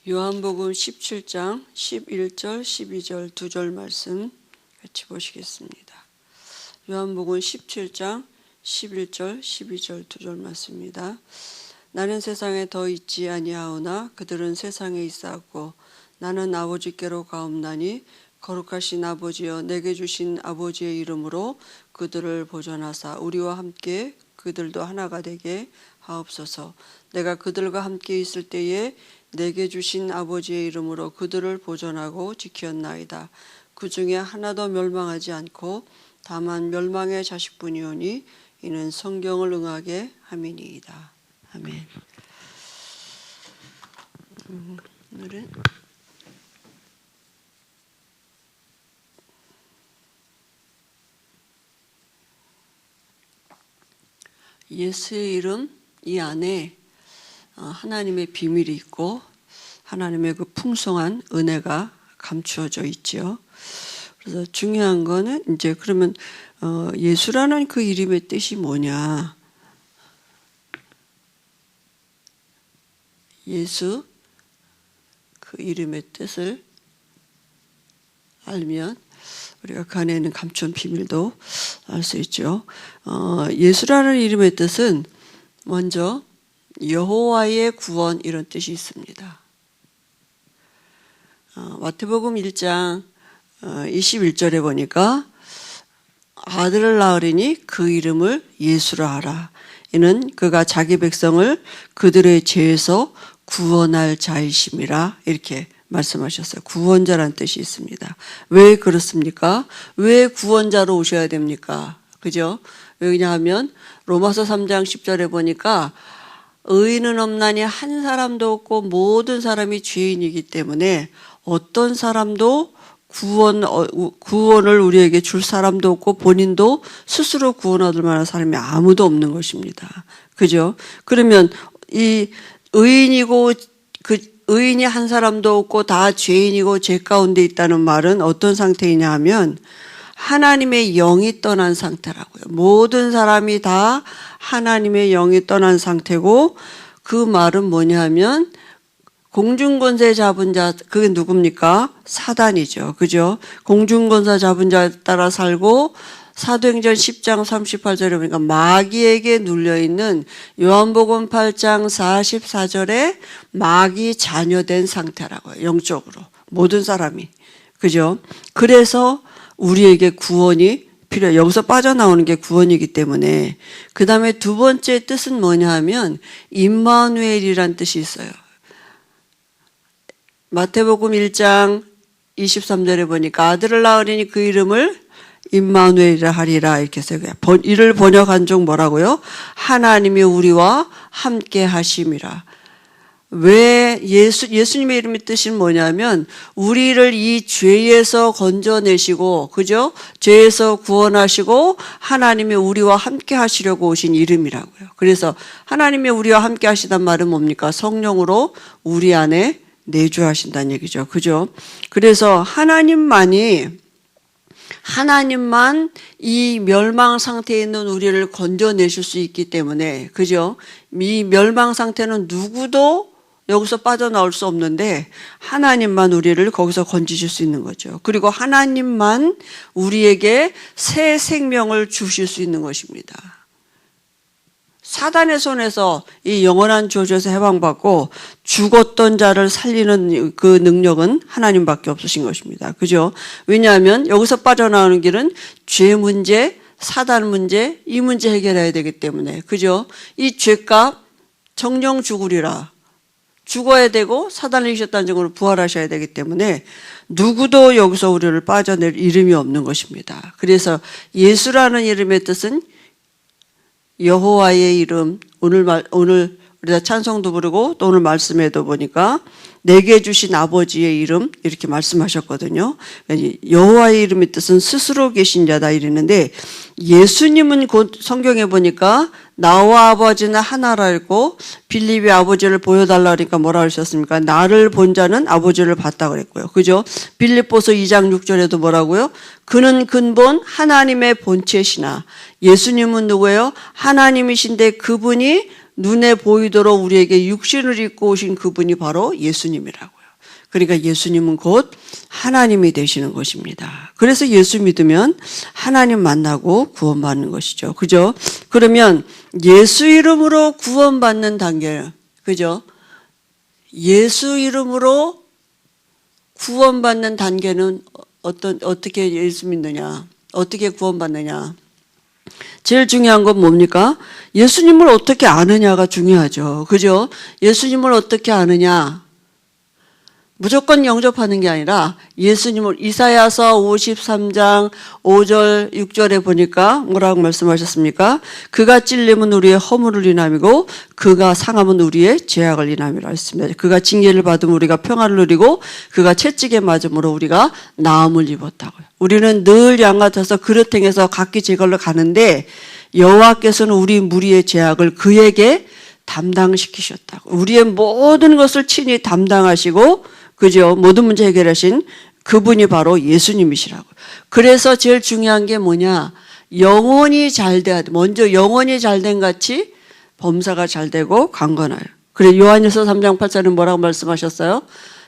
요한복음 17장 11절 12절 두 절 말씀 같이 보시겠습니다. 요한복음 17장 11절 12절 두 절 말씀입니다. 나는 세상에 더 있지 아니하오나 그들은 세상에 있사오고 나는 아버지께로 가옵나니 거룩하신 아버지여 내게 주신 아버지의 이름으로 그들을 보존하사 우리와 함께 그들도 하나가 되게 하옵소서. 내가 그들과 함께 있을 때에 내게 주신 아버지의 이름으로 그들을 보존하고 지켰나이다. 그 중에 하나도 멸망하지 않고 다만 멸망의 자식뿐이오니 이는 성경을 응하게 함이니이다. 아멘. 오늘은 예수의 이름 이 안에 하나님의 비밀이 있고 하나님의 그 풍성한 은혜가 감추어져 있죠. 그래서 중요한 거는 이제 그러면 예수라는 그 이름의 뜻이 뭐냐? 예수 그 이름의 뜻을 알면 우리가 그 안에 있는 감춘 비밀도 알 수 있죠. 예수라는 이름의 뜻은 먼저 여호와의 구원 이런 뜻이 있습니다. 마태복음 1장 21절에 보니까 아들을 낳으리니 그 이름을 예수라 하라. 이는 그가 자기 백성을 그들의 죄에서 구원할 자이심이라 이렇게 말씀하셨어요. 구원자라는 뜻이 있습니다. 왜 그렇습니까? 왜 구원자로 오셔야 됩니까? 그죠? 왜냐하면 로마서 3장 10절에 보니까 의인은 없나니 한 사람도 없고 모든 사람이 죄인이기 때문에 어떤 사람도 구원을 우리에게 줄 사람도 없고 본인도 스스로 구원 얻을 만한 사람이 아무도 없는 것입니다. 그죠? 그러면 이 의인이고 의인이 한 사람도 없고 다 죄인이고 죄 가운데 있다는 말은 어떤 상태이냐 하면 하나님의 영이 떠난 상태라고요. 모든 사람이 다 하나님의 영이 떠난 상태고 그 말은 뭐냐 하면 공중권세 잡은 자, 그게 누굽니까? 사단이죠. 그죠? 공중권세 잡은 자에 따라 살고 사도행전 10장 38절에 보니까 마귀에게 눌려있는 요한복음 8장 44절에 마귀 자녀된 상태라고요. 영적으로. 모든 사람이. 그죠? 그래서 우리에게 구원이 필요해요. 여기서 빠져나오는 게 구원이기 때문에. 그 다음에 두 번째 뜻은 뭐냐 하면 임마누엘이란 뜻이 있어요. 마태복음 1장 23절에 보니까 아들을 낳으리니 그 이름을 임마누엘이라 하리라 이렇게 해서 이를 번역한 중 뭐라고요? 하나님이 우리와 함께 하심이라. 왜 예수님의 이름의 뜻은 뭐냐면 우리를 이 죄에서 건져내시고 그죠? 죄에서 구원하시고 하나님이 우리와 함께 하시려고 오신 이름이라고요. 그래서 하나님이 우리와 함께 하시단 말은 뭡니까? 성령으로 우리 안에 내주하신다는 얘기죠. 그죠? 그래서 하나님만 이 멸망 상태에 있는 우리를 건져내실 수 있기 때문에, 그죠? 이 멸망 상태는 누구도 여기서 빠져나올 수 없는데, 하나님만 우리를 거기서 건지실 수 있는 거죠. 그리고 하나님만 우리에게 새 생명을 주실 수 있는 것입니다. 사단의 손에서 이 영원한 저주에서 해방받고 죽었던 자를 살리는 그 능력은 하나님밖에 없으신 것입니다. 그죠? 왜냐하면 여기서 빠져나오는 길은 죄 문제, 사단 문제, 이 문제 해결해야 되기 때문에. 그죠? 이 죄값 정령 죽으리라. 죽어야 되고 사단을 이기셨다는 증거로 부활하셔야 되기 때문에 누구도 여기서 우리를 빠져낼 이름이 없는 것입니다. 그래서 예수라는 이름의 뜻은 여호와의 이름, 오늘 우리가 찬송도 부르고 또 오늘 말씀에도 보니까 내게 주신 아버지의 이름 이렇게 말씀하셨거든요. 여호와의 이름의 뜻은 스스로 계신 자다 이랬는데 예수님은 곧 성경에 보니까 나와 아버지는 하나라 했고 빌립이 아버지를 보여달라 그러니까 뭐라 하셨습니까? 나를 본 자는 아버지를 봤다 그랬고요. 그죠? 빌립보서 2장 6절에도 뭐라고요? 그는 근본 하나님의 본체시나 예수님은 누구예요? 하나님이신데 그분이 눈에 보이도록 우리에게 육신을 입고 오신 그분이 바로 예수님이라고요. 그러니까 예수님은 곧 하나님이 되시는 것입니다. 그래서 예수 믿으면 하나님 만나고 구원받는 것이죠. 그죠? 그러면 예수 이름으로 구원받는 단계는, 그죠? 예수 이름으로 구원받는 단계는 어떻게 예수 믿느냐? 어떻게 구원받느냐? 제일 중요한 건 뭡니까? 예수님을 어떻게 아느냐가 중요하죠. 그죠? 예수님을 어떻게 아느냐? 무조건 영접하는 게 아니라 예수님을 이사야서 53장 5절 6절에 보니까 뭐라고 말씀하셨습니까? 그가 찔림은 우리의 허물을 인함이고 그가 상함은 우리의 죄악을 인함이라 했습니다. 그가 징계를 받으면 우리가 평안을 누리고 그가 채찍에 맞음으로 우리가 나음을 입었다고요. 우리는 늘 양같아서 그릇 행해서 각기 제 걸로 가는데 여호와께서는 우리 무리의 죄악을 그에게 담당시키셨다고. 우리의 모든 것을 친히 담당하시고, 그죠? 모든 문제 해결하신 그분이 바로 예수님이시라고. 그래서 제일 중요한 게 뭐냐? 영혼이 잘 돼야 돼. 먼저 영혼이 잘 된 같이 범사가 잘 되고 강건하여. 그래 요한일서 3장 8절은 뭐라고 말씀하셨어요?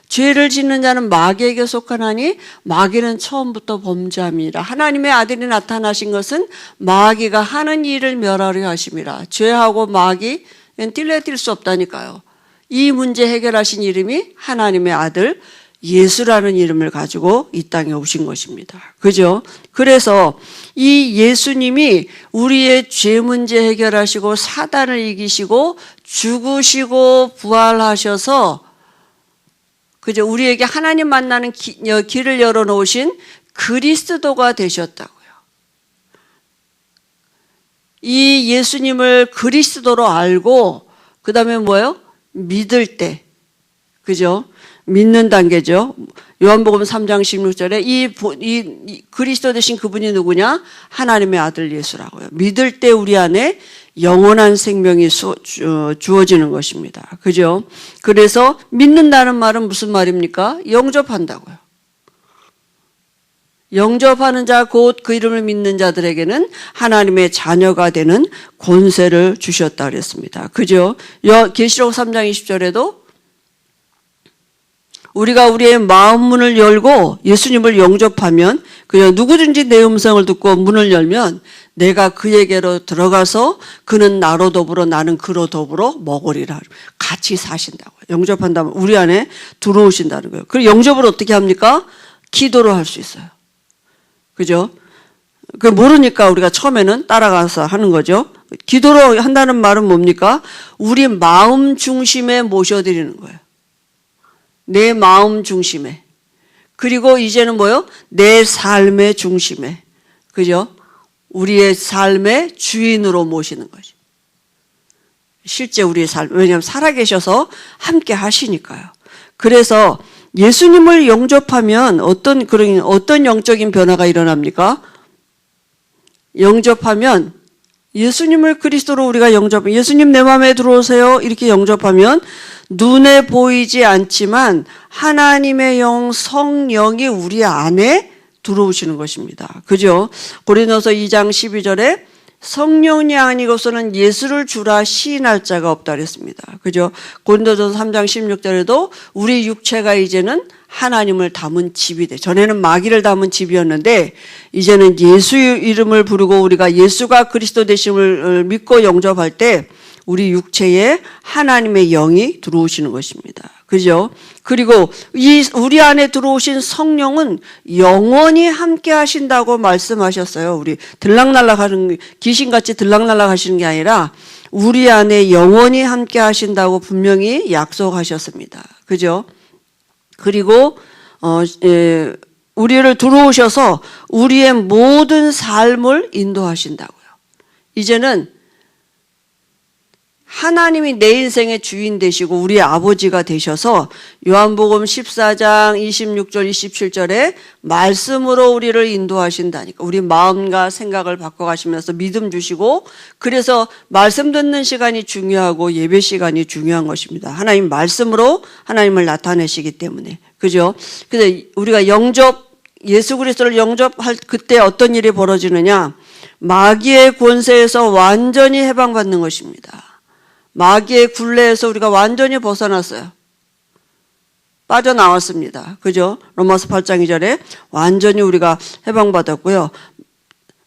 죄를 짓는 자는 마귀에게 속하나니 마귀는 처음부터 범죄함이라. 하나님의 아들이 나타나신 것은 마귀가 하는 일을 멸하려 하심이라. 죄하고 마귀 뗄래야 뗄 수 없다니까요. 이 문제 해결하신 이름이 하나님의 아들 예수라는 이름을 가지고 이 땅에 오신 것입니다. 그죠? 그래서 이 예수님이 우리의 죄 문제 해결하시고 사단을 이기시고 죽으시고 부활하셔서, 그죠? 우리에게 하나님 만나는 길을 열어놓으신 그리스도가 되셨다고요. 이 예수님을 그리스도로 알고 그 다음에 뭐예요? 믿을 때, 그죠? 믿는 단계죠. 요한복음 3장 16절에 이 그리스도 되신 그분이 누구냐? 하나님의 아들 예수라고요. 믿을 때 우리 안에 영원한 생명이 주어지는 것입니다. 그죠? 그래서 믿는다는 말은 무슨 말입니까? 영접한다고요. 영접하는 자 곧 그 이름을 믿는 자들에게는 하나님의 자녀가 되는 권세를 주셨다 그랬습니다. 그죠? 계시록 3장 20절에도 우리가 우리의 마음 문을 열고 예수님을 영접하면, 그냥 누구든지 내 음성을 듣고 문을 열면 내가 그에게로 들어가서 그는 나로 더불어 나는 그로 더불어 먹으리라. 같이 사신다고요. 영접한다면 우리 안에 들어오신다는 거예요. 그리고 영접을 어떻게 합니까? 기도로 할 수 있어요. 그죠? 그 모르니까 우리가 처음에는 따라가서 하는 거죠. 기도로 한다는 말은 뭡니까? 우리 마음 중심에 모셔드리는 거예요. 내 마음 중심에. 그리고 이제는 뭐요? 내 삶의 중심에. 그죠? 우리의 삶의 주인으로 모시는 거죠. 실제 우리의 삶, 왜냐하면 살아계셔서 함께 하시니까요. 그래서 예수님을 영접하면 어떤 영적인 변화가 일어납니까? 영접하면 예수님을 그리스도로 우리가 영접하면, 예수님 내 마음에 들어오세요 이렇게 영접하면 눈에 보이지 않지만 하나님의 영, 성령이 우리 안에 들어오시는 것입니다. 그죠? 고린도서 2장 12절에 성령이 아니고서는 예수를 주라 시인할 자가 없다 그랬습니다. 그죠? 고린도전서 3장 16절에도 우리 육체가 이제는 하나님을 담은 집이 돼. 전에는 마귀를 담은 집이었는데 이제는 예수 이름을 부르고 우리가 예수가 그리스도 되심을 믿고 영접할 때 우리 육체에 하나님의 영이 들어오시는 것입니다. 그죠? 그리고 우리 안에 들어오신 성령은 영원히 함께 하신다고 말씀하셨어요. 우리 들락날락 하는, 귀신같이 들락날락 하시는 게 아니라 우리 안에 영원히 함께 하신다고 분명히 약속하셨습니다. 그죠? 그리고, 우리를 들어오셔서 우리의 모든 삶을 인도하신다고요. 이제는 하나님이 내 인생의 주인 되시고 우리의 아버지가 되셔서 요한복음 14장 26절 27절에 말씀으로 우리를 인도하신다니까. 우리 마음과 생각을 바꿔가시면서 믿음 주시고, 그래서 말씀 듣는 시간이 중요하고 예배 시간이 중요한 것입니다. 하나님 말씀으로 하나님을 나타내시기 때문에. 그죠? 그래서 우리가 예수 그리스도를 영접할 그때 어떤 일이 벌어지느냐? 마귀의 권세에서 완전히 해방받는 것입니다. 마귀의 굴레에서 우리가 완전히 벗어났어요. 빠져나왔습니다. 그죠? 로마서 8장 2절에 완전히 우리가 해방받았고요.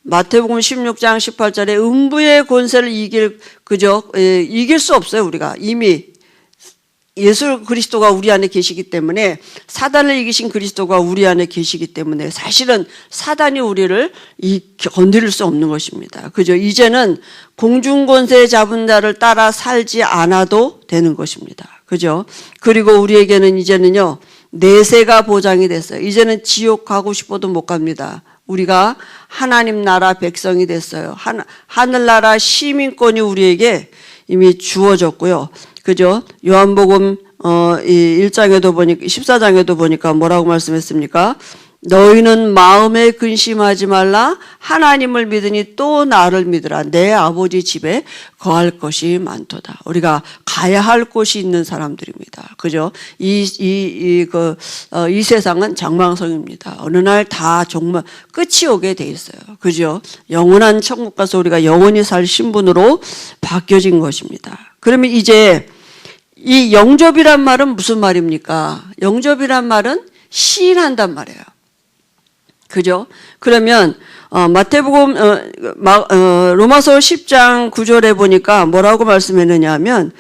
마태복음 16장 18절에 음부의 권세를 이길 수 없어요. 우리가 이미 예수 그리스도가 우리 안에 계시기 때문에, 사단을 이기신 그리스도가 우리 안에 계시기 때문에 사실은 사단이 우리를 건드릴 수 없는 것입니다. 그죠? 이제는 공중권세 잡은 자를 따라 살지 않아도 되는 것입니다. 그죠? 그리고 우리에게는 이제는요, 내세가 보장이 됐어요. 이제는 지옥 가고 싶어도 못 갑니다. 우리가 하나님 나라 백성이 됐어요. 하늘나라 시민권이 우리에게 이미 주어졌고요. 그죠? 요한복음 1장에도 보니까, 14장에도 보니까 뭐라고 말씀했습니까? 너희는 마음에 근심하지 말라. 하나님을 믿으니 또 나를 믿으라. 내 아버지 집에 거할 것이 많도다. 우리가 가야 할 곳이 있는 사람들입니다. 그죠? 이 세상은 장망성입니다. 어느 날 다 정말 끝이 오게 돼 있어요. 그죠? 영원한 천국 가서 우리가 영원히 살 신분으로 바뀌어진 것입니다. 그러면 이제 이 영접이란 말은 무슨 말입니까? 영접이란 말은 시인한단 말이에요. 그죠? 그러면 마태복음 로마서 10장 9절에 보니까 뭐라고 말씀했느냐 하면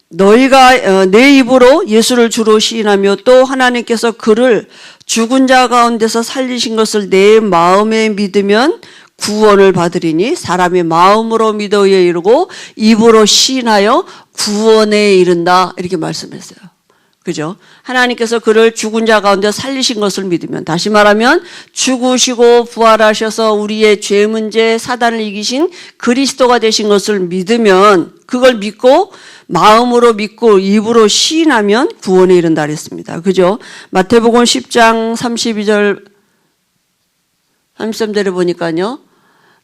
너희가 내 입으로 예수를 주로 시인하며 또 하나님께서 그를 죽은 자 가운데서 살리신 것을 내 마음에 믿으면 구원을 받으리니 사람이 마음으로 믿어 이르고 입으로 시인하여 구원에 이른다. 이렇게 말씀했어요. 그죠? 하나님께서 그를 죽은 자 가운데 살리신 것을 믿으면, 다시 말하면 죽으시고 부활하셔서 우리의 죄 문제, 사단을 이기신 그리스도가 되신 것을 믿으면, 그걸 믿고 마음으로 믿고 입으로 시인하면 구원에 이른다 그랬습니다. 그죠? 마태복음 10장 32절 33절에 보니까요,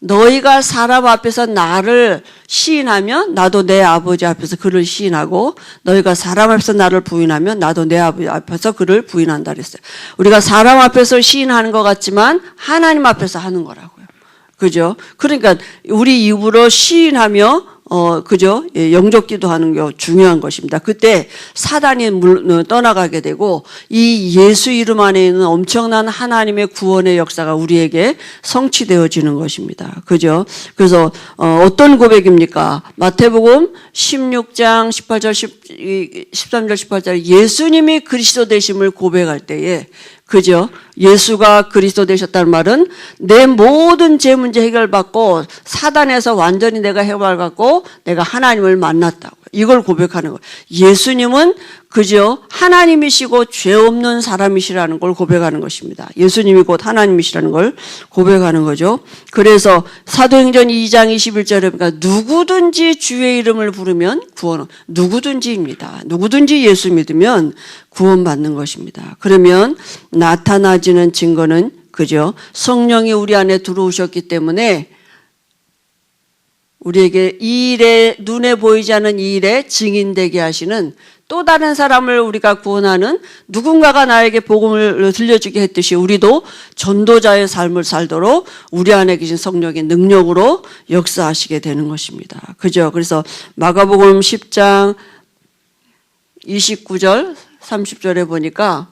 너희가 사람 앞에서 나를 시인하면 나도 내 아버지 앞에서 그를 시인하고, 너희가 사람 앞에서 나를 부인하면 나도 내 아버지 앞에서 그를 부인한다 그랬어요. 우리가 사람 앞에서 시인하는 것 같지만 하나님 앞에서 하는 거라고요. 그죠? 그러니까 우리 입으로 시인하며 그죠? 영접 기도하는 게 중요한 것입니다. 그때 사단이 떠나가게 되고, 이 예수 이름 안에 있는 엄청난 하나님의 구원의 역사가 우리에게 성취되어지는 것입니다. 그죠? 그래서 어떤 고백입니까? 마태복음 16장 18절 13절 18절 예수님이 그리스도 되심을 고백할 때에, 그죠? 예수가 그리스도 되셨다는 말은 내 모든 죄 문제 해결받고 사단에서 완전히 내가 해결받고 내가 하나님을 만났다고, 이걸 고백하는 거예요. 예수님은 그죠? 하나님이시고 죄 없는 사람이시라는 걸 고백하는 것입니다. 예수님이 곧 하나님이시라는 걸 고백하는 거죠. 그래서 사도행전 2장 21절에 보니까 누구든지 주의 이름을 부르면 구원은, 누구든지입니다. 누구든지 예수 믿으면 구원받는 것입니다. 그러면 나타나지는 증거는, 그죠? 성령이 우리 안에 들어오셨기 때문에 우리에게 이 일에, 눈에 보이지 않는 이 일에 증인되게 하시는, 또 다른 사람을 우리가 구원하는, 누군가가 나에게 복음을 들려주게 했듯이 우리도 전도자의 삶을 살도록 우리 안에 계신 성령의 능력으로 역사하시게 되는 것입니다. 그죠? 그래서 마가복음 10장 29절 30절에 보니까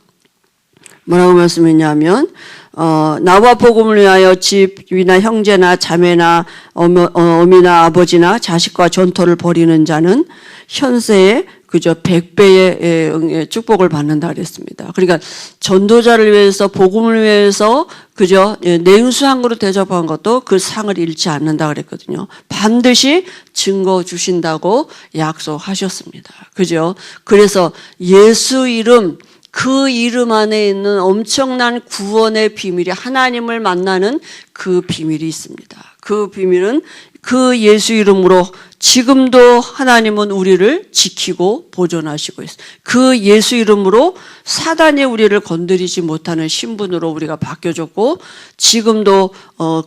뭐라고 말씀했냐면, 나와 복음을 위하여 집이나 형제나 자매나 어미나 아버지나 자식과 전토를 벌이는 자는 현세에 그저 100배의 축복을 받는다 그랬습니다. 그러니까 전도자를 위해서, 복음을 위해서 그저 냉수 그릇 대접한 것도 그 상을 잃지 않는다 그랬거든요. 반드시 증거 주신다고 약속하셨습니다. 그죠? 그래서 예수 이름, 그 이름 안에 있는 엄청난 구원의 비밀이, 하나님을 만나는 그 비밀이 있습니다. 그 비밀은 그 예수 이름으로 지금도 하나님은 우리를 지키고 보존하시고 있어요. 그 예수 이름으로 사단이 우리를 건드리지 못하는 신분으로 우리가 바뀌어졌고, 지금도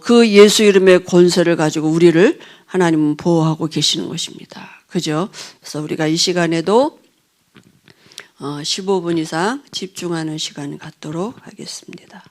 그 예수 이름의 권세를 가지고 우리를 하나님은 보호하고 계시는 것입니다. 그죠? 그래서 우리가 이 시간에도 15분 이상 집중하는 시간을 갖도록 하겠습니다.